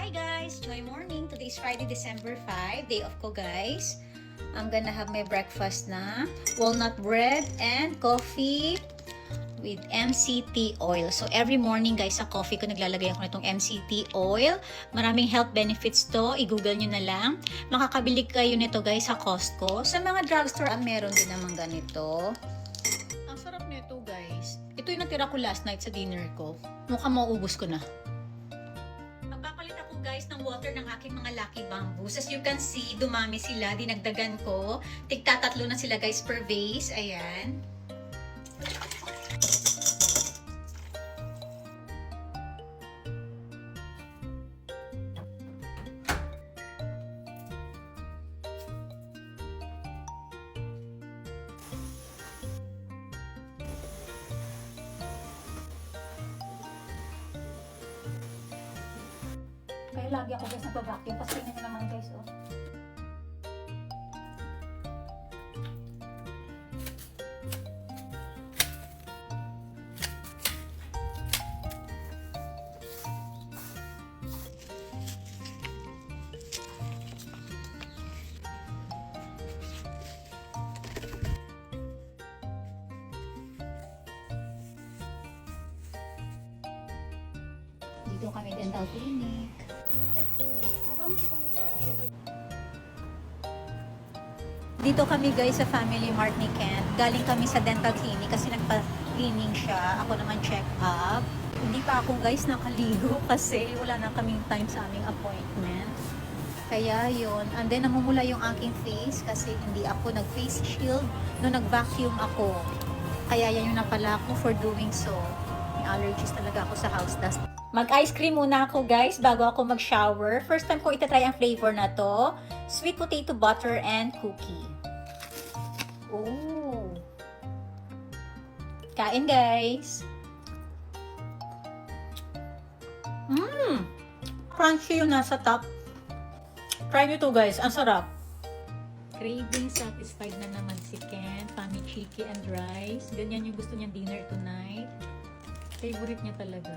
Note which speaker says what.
Speaker 1: Hi guys! Joy morning! Today is Friday, December 5, day off ko guys. I'm gonna have my breakfast na walnut bread and coffee with MCT oil. So every morning guys sa coffee ko naglalagay ako nitong MCT oil. Maraming health benefits to. I-google nyo na lang. Makakabili kayo nito guys sa Costco. Sa mga drugstore meron din naman ganito. Ang sarap nito guys. Ito yung natira ko last night sa dinner ko. Mukhang mauubos ko na. Magpapalit ako guys ng water ng aking mga Lucky Bamboos. As you can see, dumami sila. Dinagdagan ko. Tigtatatlo na sila guys per vase. Ayan. Kaya lagi ako guys nagpa-vacuum. Kasi tingnan nyo naman guys, oh. Dito kami dental clinic. Dito kami guys sa Family Mart ni Kent. Galing kami sa dental clinic kasi nagpa-cleaning siya. Ako naman check up. Hindi pa ako guys nakaligo kasi wala na kaming time sa aming appointment. Kaya yun. And then namumula yung aking face kasi hindi ako nag-face shield no nag-vacuum ako. Kaya yan yung napala ako for doing so. May allergies talaga ako sa house dust. Mag-ice cream muna ako guys bago ako mag-shower. First time ko itatry ang flavor na to. Sweet potato butter and cookie. Oh. Kain guys. Crunchy yung nasa top. Try nyo to guys. Ang sarap. Craving satisfied na naman si Ken. Pami chicky and rice. Ganyan yung gusto niyang dinner tonight. Favorite niya talaga.